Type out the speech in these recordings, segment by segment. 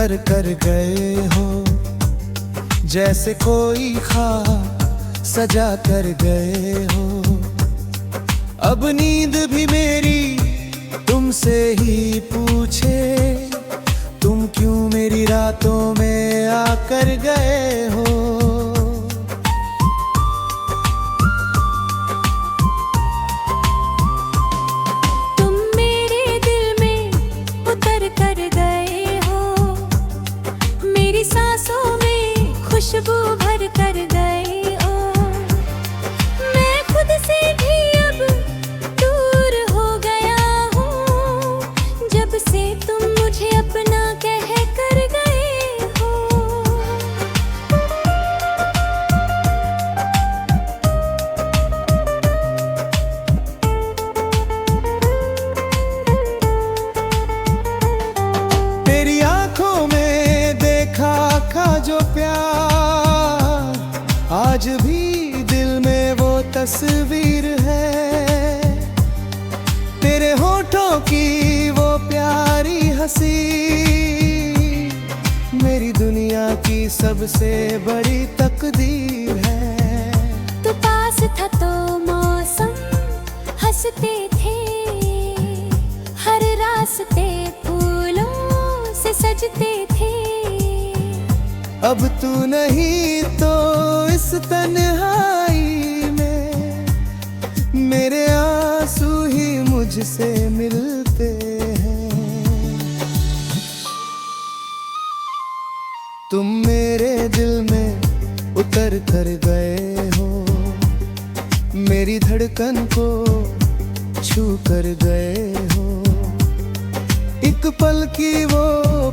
उतर कर गए हो, जैसे कोई ख्वाब सजा कर गए हो। अब नींद भी मेरी तुमसे ही पूछे, तुम क्यों मेरी रातों में आकर गए हो। तुम मेरे दिल में उतर कर गए हो, मेरी सांसों में खुशबू भर कर गए हो। मैं खुद से भी अब दूर हो गया हूँ, जब से तुम मुझे अपना कह कर गए हो। तेरी आंखों में देखा था जो प्यार, आज भी दिल में वो तस्वीर है। तेरे होठों की वो प्यारी हंसी, मेरी दुनिया की सबसे बड़ी तकदीर है। तू पास था तो मौसम हंसते थे, हर रास्ते फूलों से सजते थे। अब तू नहीं तो इस तन्हाई में मेरे आंसू ही मुझसे मिलते हैं। तुम मेरे दिल में उतर कर गए हो, मेरी धड़कन को छू कर गए हो। एक पल की वो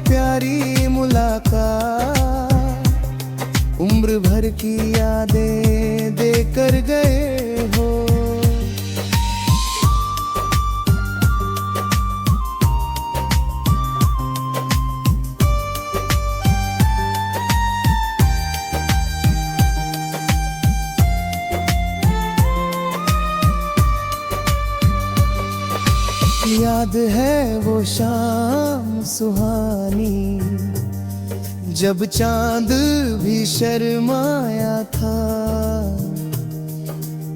प्यारी मुलाकात, उम्र भर की यादें दे कर गए हो। याद है वो शाम सुहानी, जब चांद भी शर्माया था।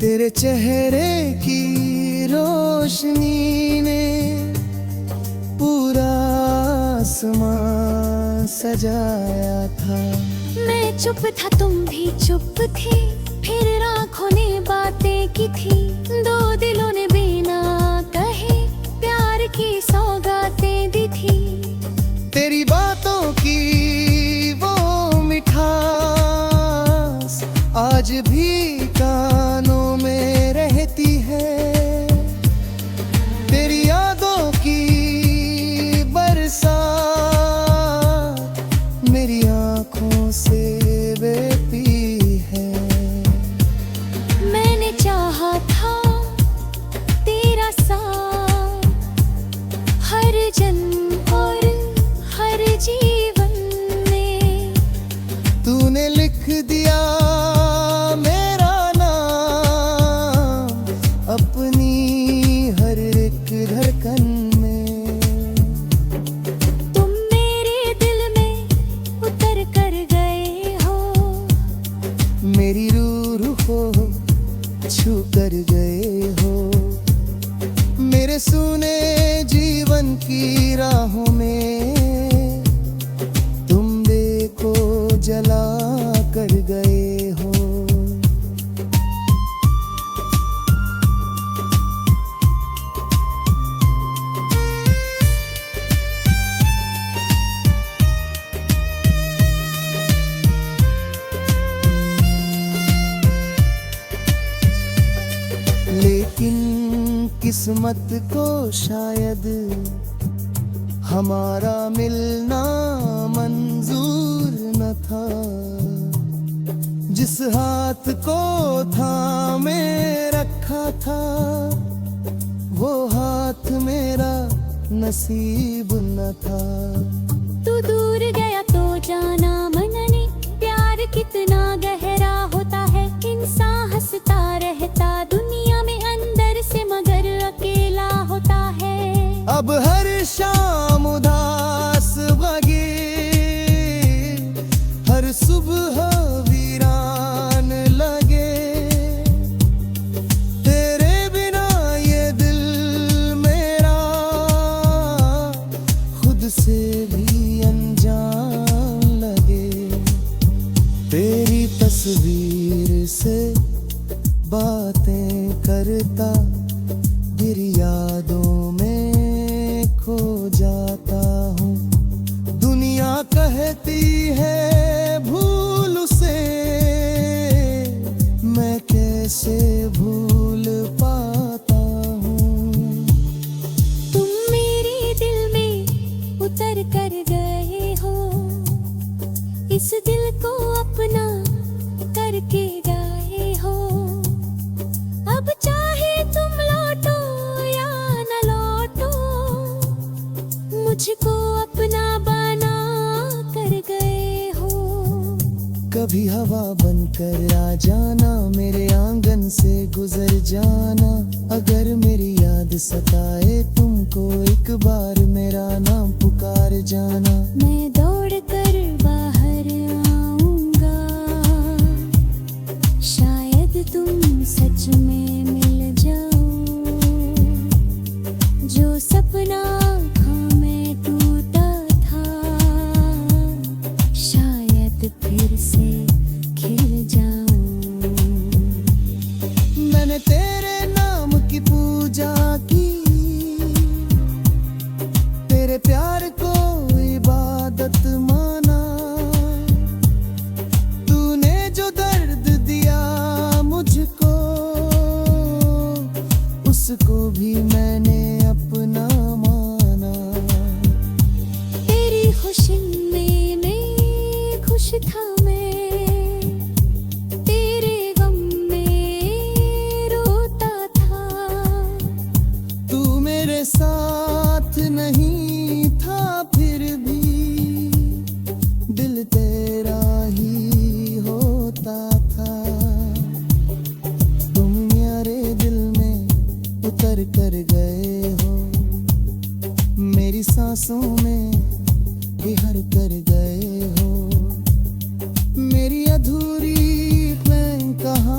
तेरे चेहरे की रोशनी ने पूरा आसमां सजाया था। मैं चुप था तुम भी चुप थे, फिर आँखों ने बातें की थी। दो दिलों ने बिना कहे प्यार की सौगातें दी थी। तेरी बातों की वो मिठास आज भी कानों में रहती है। तेरी यादों की बरसात मेरी आंखों से बहती है। मैंने चाहा था तेरा साथ, हर जन्म और हर जीवन में। तूने लिख दिया मेरा नाम अपनी हर एक धड़कन में। तुम मेरे दिल में उतर कर गए हो, मेरी रूह को छू कर गए हो। मेरे सूने जीवन की राहों में तुम देखो जला कर गए हो। लेकिन किस्मत को शायद हमारा मिलना मंजूर न था। जिस हाथ को थामे रखा था, वो हाथ मेरा नसीब न था। तू दूर गया तो जाना मनने, प्यार कितना गहरा होता है। इंसान हंसता रहता दुनिया में, अंदर से मगर अकेला होता है। अब हर शाम उदास बगे बातें करता फिर यादों में खो जाता हूँ। दुनिया कहती है भूल उसे, मैं कैसे भूल पाता हूँ। तुम मेरे दिल में उतर कर गए हो, इस दिल को अपना करके गए हो। अब चाहे तुम लौटो या न लौटो, मुझको अपना बना कर गए हो। कभी हवा बनकर आ जाना, मेरे आंगन से गुजर जाना। अगर मेरी याद सताए तुमको, एक बार मेरा नाम पुकार जाना। मैं दौड़ कर बाहर आऊंगा, शायद तुम सच में मिल जाओ। जो सपना आँखों में टूटा था, शायद फिर से खिल जाऊं। मैंने तेरे नाम की पूजा की, तेरे प्यार को इबादत माना। तूने जो दर्द दिया मुझको, उसको भी मैंने अपना माना। तेरी खुशी में मैं खुश था, मैं तेरे गम में रोता था। तू मेरे साथ नहीं था, फिर भी दिल तेरा ही होता था। तुम मेरे दिल में उतर कर गए हो, मेरी सांसों में बिहर कर गए हो। मेरी अधूरी प्रेम कहाँ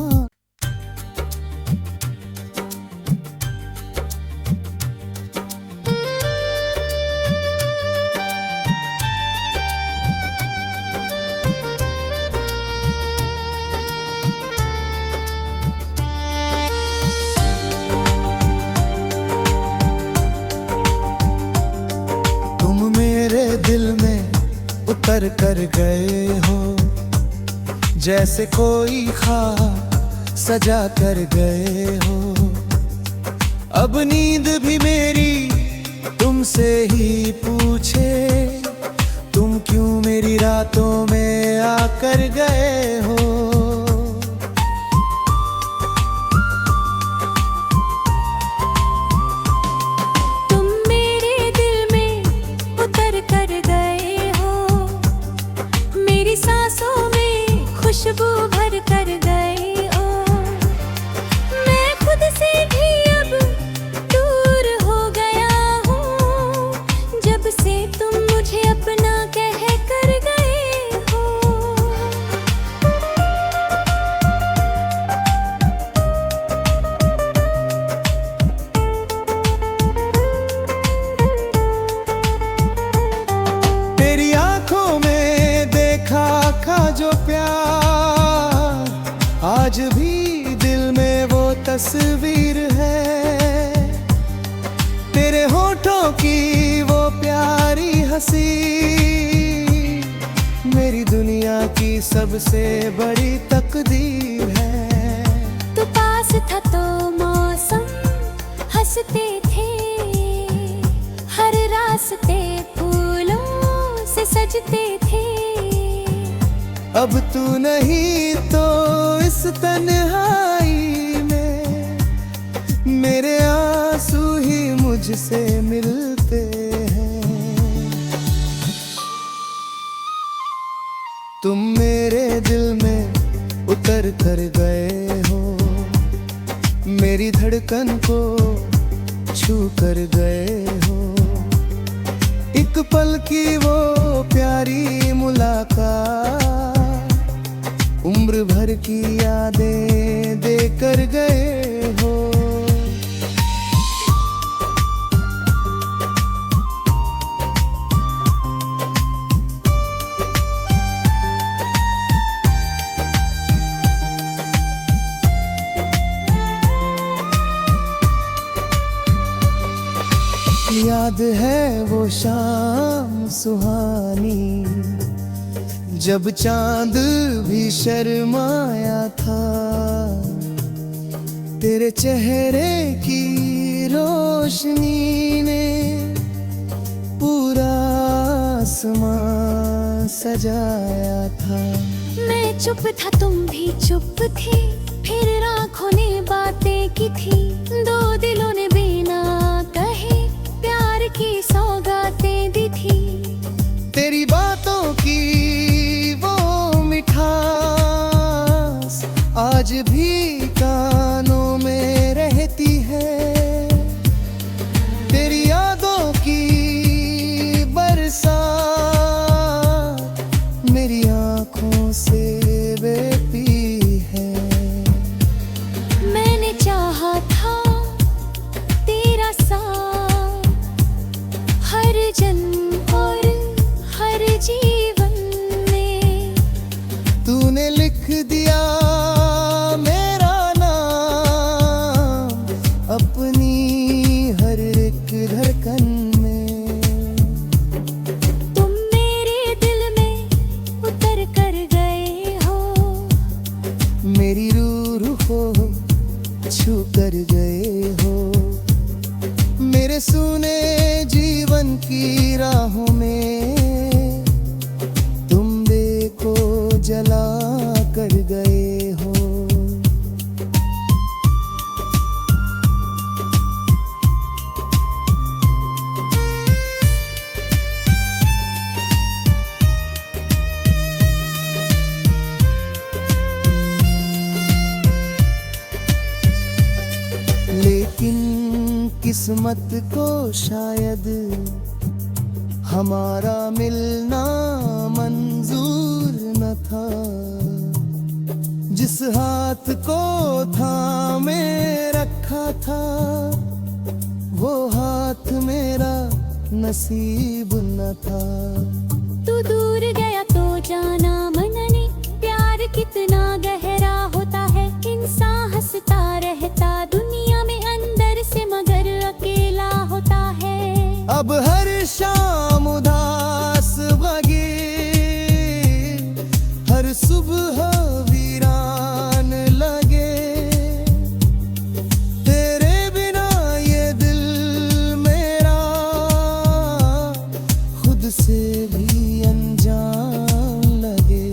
दिल में उतर कर गए हो, जैसे कोई ख्वाब सजा कर गए हो। अब नींद भी मेरी तुमसे ही पूछे, तुम क्यों मेरी रातों में आकर गए हो। खुशबू भर कर गए हो। मैं खुद से भी अब दूर हो गया हूँ, जब से तुम मुझे अपना कह कर गए हो। तेरी आंखों में देखा था जो प्यार, आज भी दिल में वो तस्वीर है। तेरे होठों की वो प्यारी हंसी, मेरी दुनिया की सबसे बड़ी तकदीर है। तू पास था तो मौसम हंसते थे, हर रास्ते फूलों से सजते थे। अब तू नहीं तो इस तन्हाई में मेरे आंसू ही मुझसे मिलते हैं। तुम मेरे दिल में उतर कर गए हो, मेरी धड़कन को छू कर गए हो। एक पल की वो प्यारी मुलाकात, उम्र भर की यादें देकर गए हो। याद है वो शाम सुहानी, जब चांद भी शर्माया था। तेरे चेहरे की रोशनी ने पूरा आसमां सजाया था। मैं चुप था तुम भी चुप थे, फिर आँखों ने बातें की थी। दो दिलों ने बिना कहे प्यार की सौगातें दी थी। तेरी बातों की वो मिठास आज भी कानों में रहती है। तेरी यादों की बरसात मेरी आँखों से बहती है। मैंने चाहा था तेरा साथ हर जन्म और हर जीवन में। तूने लिख दिया मेरा नाम अपनी हर एक धड़कन में। तुम मेरे दिल में उतर कर गए हो, मेरी रूह को छू कर गए हो। मेरे सुने जीवन की राहों में तुम देखो जला कर गए हो। लेकिन किस्मत को शायद हमारा मिलना मंजूर न था। जिस हाथ को थामे रखा था वो हाथ मेरा नसीब न था। तू दूर गया तो जाना मनने, प्यार कितना गहरा होता है। इंसान हंसता रहता दुनिया में अंदर से मगर अकेला होता है। अब हर शाम उदास लगे, हर सुबह वीरान लगे। तेरे बिना ये दिल मेरा खुद से भी अनजान लगे।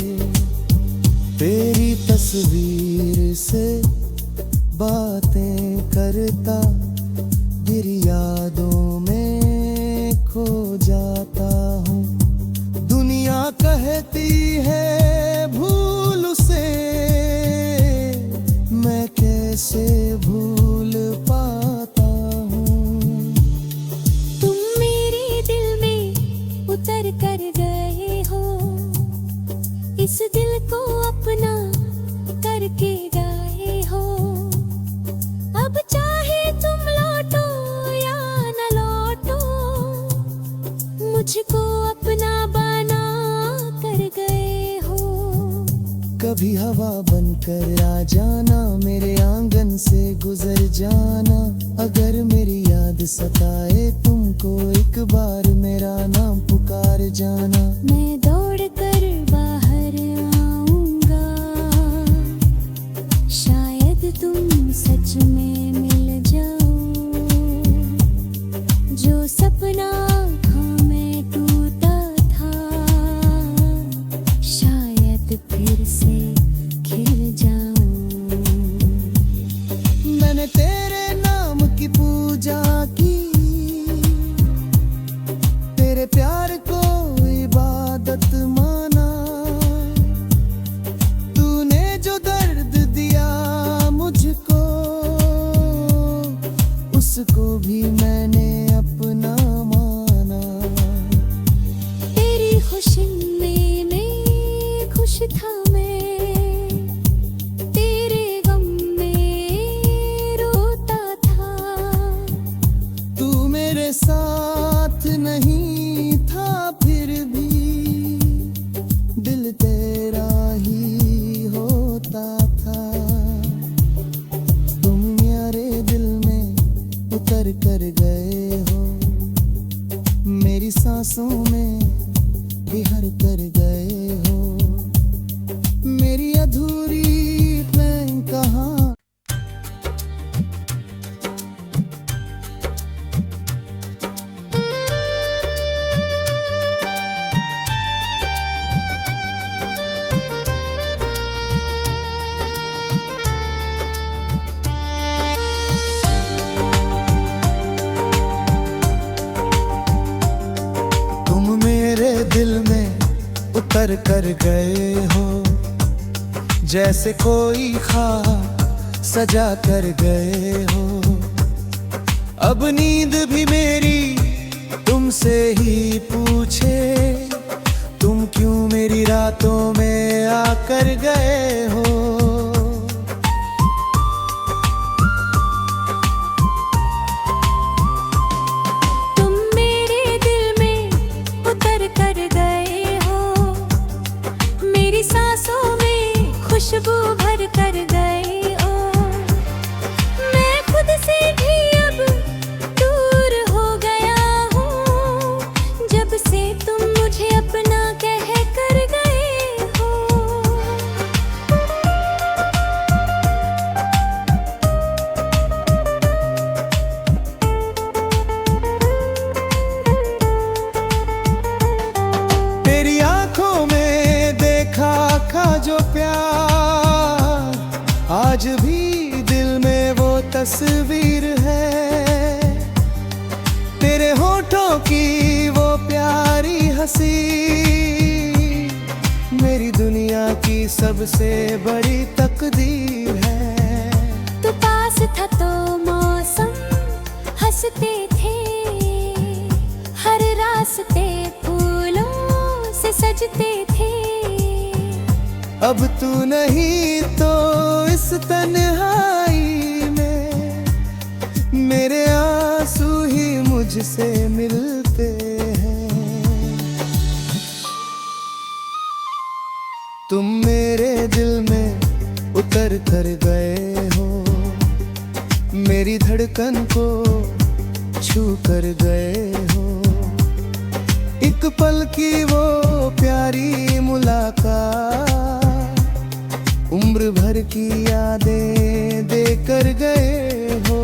तेरी तस्वीर से बातें करता फिर यादों में खो जाता हूँ। दुनिया कहती है भूल उसे, मैं कैसे भूल पाता हूँ। तुम मेरे दिल में उतर कर गए हो, इस दिल को अपना करके गए हो। अब चाहे तुम लौटो या न लौटो, मुझको अपना बना कर गए हो। कभी हवा बनकर आ जाना, मेरे आंगन से गुजर जाना। अगर मेरी याद सताए तुमको एक बार मेरा नाम पुकार जाना। मैं दौड़ कर बाहर आऊंगा, शायद तुम सच में मिल जाओ। जो सपना आँखों में टूटा था, शायद फिर से खिल जाऊं। मैंने तेरे नाम की पूजा की, तेरे प्यार को इबादत माना। तूने जो दर्द दिया मुझको उतर कर गए हो, जैसे कोई ख्वाब सजा कर गए हो। अब नींद भी मेरी तुमसे ही पूछे, तुम क्यों मेरी रातों में आकर गए हो। तुम मेरे दिल में उतर कर गए हो, मेरी सांसों में खुशबू भर कर गए हो। मैं खुद से भी अब दूर हो गया हूँ, जब से तुम मुझे अपना कह कर गए हो। तेरी आंखों में देखा था जो प्यार, आज भी दिल में वो तस्वीर है। तेरे होठों की वो प्यारी हंसी, मेरी दुनिया की सबसे बड़ी तकदीर है। तू पास था तो मौसम हंसते थे, हर रास्ते फूलों से सजते थे। अब तू नहीं तो इस तन्हाई में मेरे आंसू ही मुझसे मिलते हैं। तुम मेरे दिल में उतर कर गए हो, मेरी धड़कन को छू कर गए हो। एक पल की वो प्यारी मुलाकात, उम्र भर की यादें दे कर गए हो।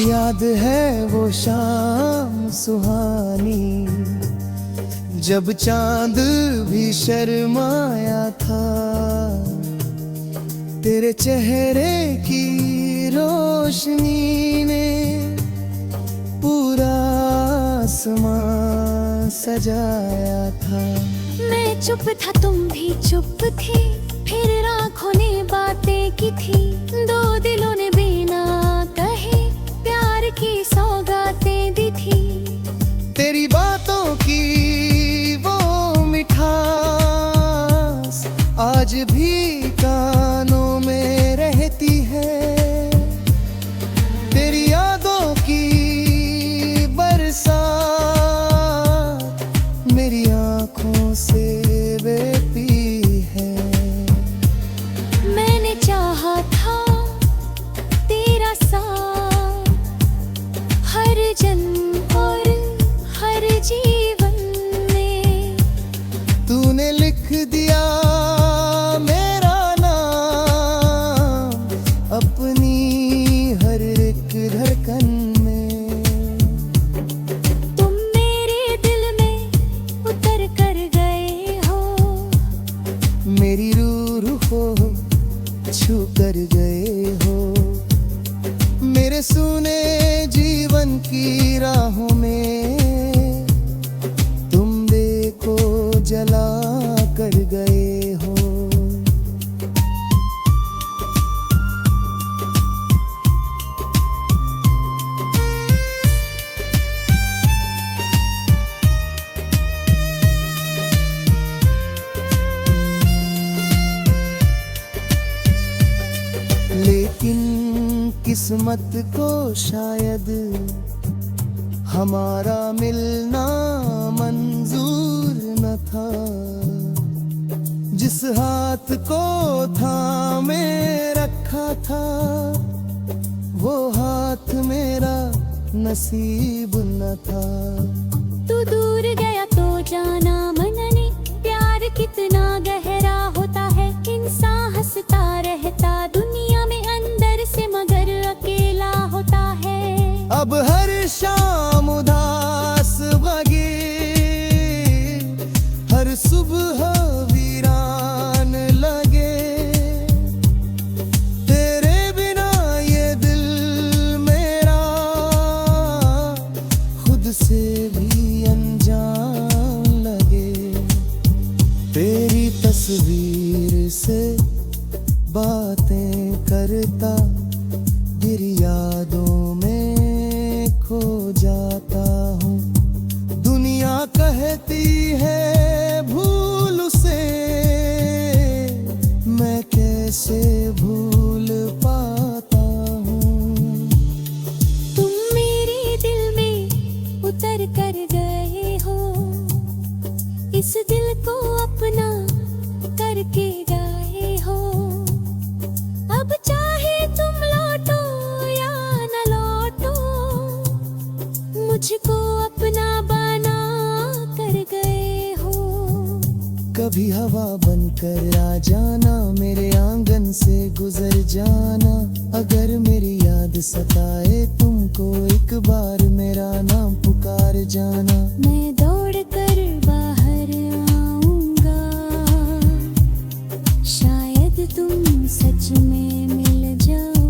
याद है वो शाम सुहानी, जब चांद भी शर्माया था। तेरे चेहरे की रोशनी ने पूरा आसमां सजाया था। मैं चुप था तुम भी चुप थे, फिर आँखों ने बातें की थी। दो दिलों ने बिना कहे प्यार की सौगातें दी थी। तेरी बातों की वो मिठास आज भी कानों में रहती है। तेरी यादों की बरसात मेरी आंखों से बहती है। मैंने चाहा था तेरा साथ, हर जन्म और हर जीवन में। तूने लिख दिया मेरा नाम अपनी हर एक धड़कन में। तुम मेरे दिल में उतर कर गए हो, मेरी रूह को छू कर गए हो। मेरे सुने जीवन की राहों में तुम देखो जला कर गए हो। लेकिन किस्मत को शायद हमारा मिलना मंजूर न था। जिस हाथ को थामे रखा था, वो हाथ मेरा नसीब न था। तू दूर गया तो जाना मनने, प्यार कितना गहरा होता है। इंसान हंसता रहता दुनिया में, अंदर से मगर अकेला होता है। अब हर शाम उदास बगीचे सुबह वीरान लगे, तेरे बिना ये दिल मेरा खुद से भी अनजान लगे। तेरी तस्वीर से बातें करता गिर यादों में खो जाता हूँ। दुनिया कहती है भूल उसे, मैं कैसे भूल पाता हूँ। तुम मेरे दिल में उतर कर गए हो, इस दिल को अपना करके गए हो। अब चाहे तुम लौटो या न लौटो, मुझको अपना बना कर गए हो। कभी हवा बनकर आ जाना, मेरे आंगन से गुजर जाना। अगर मेरी याद सताए तुमको, एक बार मेरा नाम पुकार जाना। मैं दौड़ कर बाहर आऊंगा, शायद तुम सच में मिल जाओ।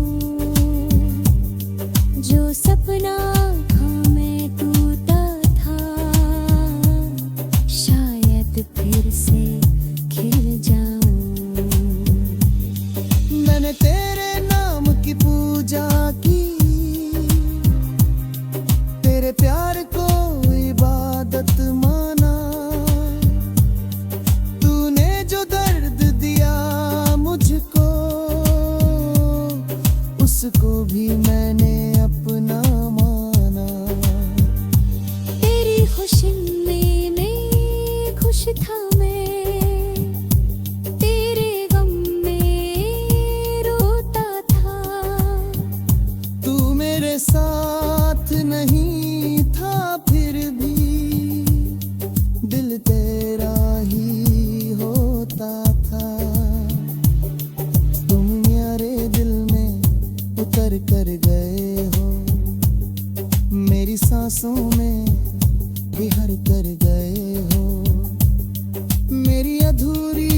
जो सपना आँखों में टूटा था, शायद फिर से खिल जाऊं। मैंने तेरे नाम की पूजा की, तेरे प्यार को इबादत माना। तूने जो दर्द दिया मुझको, उसको भी मैंने अपना माना। तेरी खुशी में खुश था मैं, तेरे गम में रोता था। तू मेरे साथ नहीं था, फिर भी दिल तेरा ही होता था। तुम मेरे दिल में उतर कर गए हो, मेरी सांसों में बिहर कर गए हो। मेरी अधूरी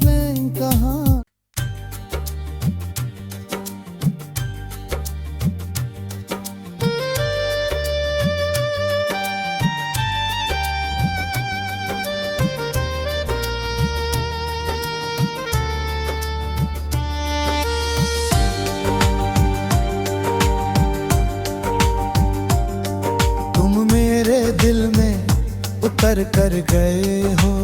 प्लान कहाँ। तुम मेरे दिल में उतर कर गए हो,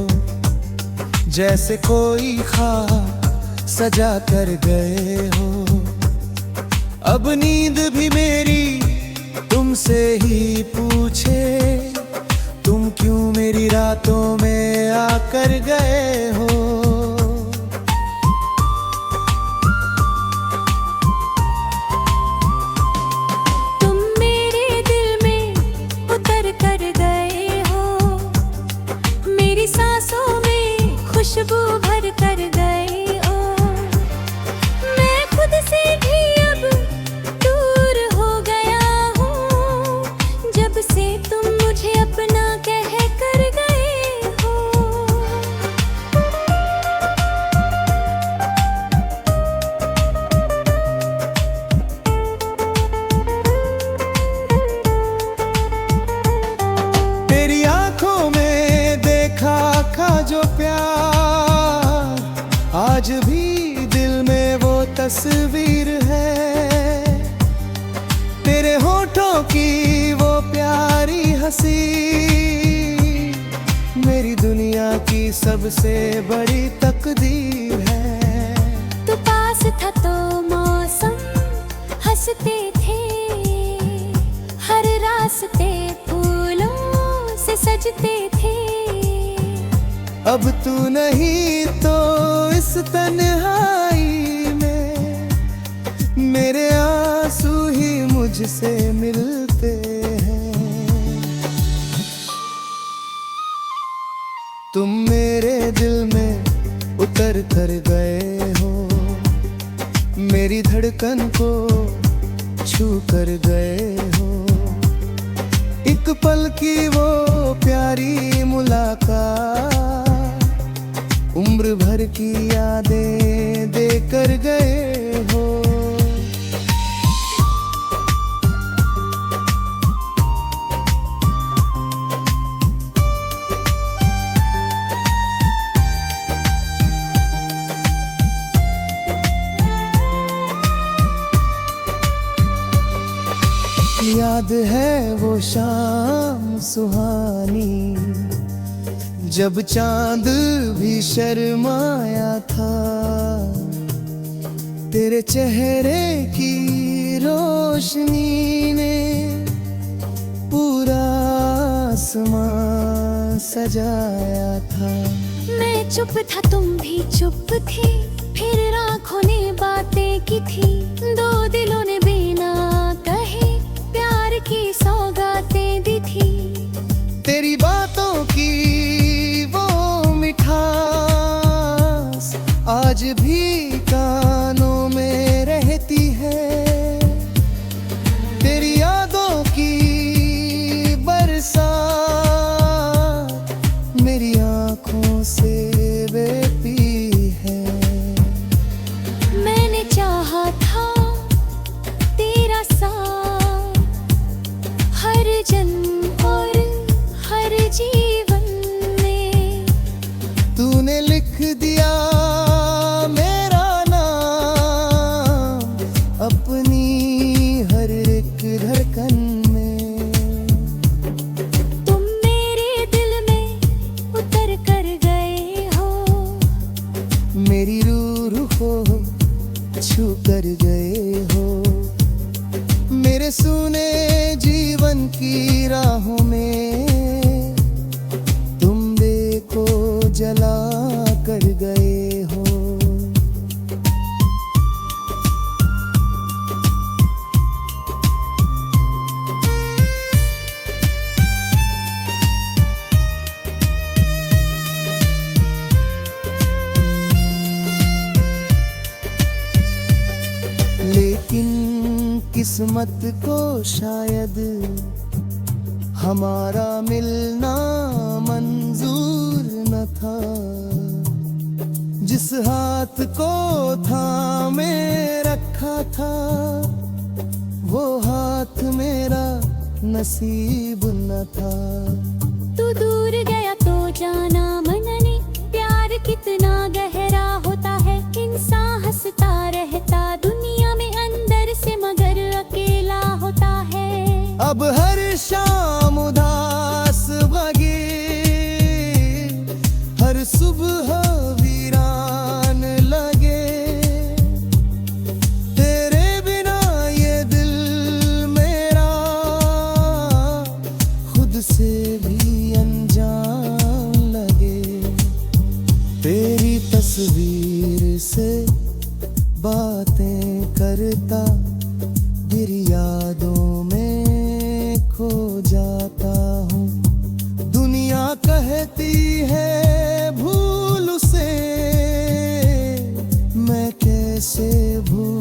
जैसे कोई ख्वाब सजा कर गए हो। अब नींद भी मेरी तुमसे ही पूछे, तुम क्यों मेरी रातों में आकर गए हो। तुम मेरे दिल में उतर कर गए हो, मेरी सांसों में खुशबू भर कर गए हो। मैं खुद से भी अब दूर हो गया हूँ, जब से तुम मुझे अपना कह कर गए हो। तेरी आंखों में देखा था जो प्यार, आज भी दिल में वो तस्वीर है। तेरे होठों की वो प्यारी हंसी, मेरी दुनिया की सबसे बड़ी तकदीर है। तू पास था तो मौसम हंसते थे, हर रास्ते फूलों से सजते थे। अब तू नहीं तो इस तन्हाई में मेरे आंसू ही मुझसे मिलते हैं। तुम मेरे दिल में उतर कर गए हो, मेरी धड़कन को छू कर गए हो। एक पल की वो प्यारी मुलाकात, उम्र भर की यादें देकर गए हो। याद है वो शाम सुहानी, जब चांद भी शर्माया था। तेरे चेहरे की रोशनी ने पूरा आसमां सजाया था। मैं चुप था तुम भी चुप थे, फिर आँखों ने बातें की थी। दो दिलों ने बिना कहे प्यार की सौगातें दी थी। तेरी बातों की वो मिठास आज भी कानों में रहती है। तेरी यादों की बरसात मेरी आँखों से बहती है। मैंने चाहा था तेरा साथ हर जन्म और हर जीवन में। तूने लिख दिया मेरा नाम अपनी हर एक धड़कन में। तुम मेरे दिल में उतर कर गए हो, मेरी रूह को छू कर गए हो। मेरे सुने जीवन की राहों में तुम देखो जला कर गए हो। लेकिन किस्मत को शायद हमारा मिलना मंजूर न था। जिस हाथ को थामे रखा था वो हाथ मेरा नसीब न था। तू दूर गया तो जाना मनने, प्यार कितना गहरा होता है। इंसान हंसता रहता दुनिया में अंदर से मगर अकेला होता है। अब हर शाम उदास भागे, हर सुबह वीरान लगे। तेरे बिना ये दिल मेरा खुद से भी अनजान लगे। तेरी तस्वीर से बातें करता फिर यादों में खो जाता हूँ। दुनिया कहती है भूल उसे, मैं कैसे भूल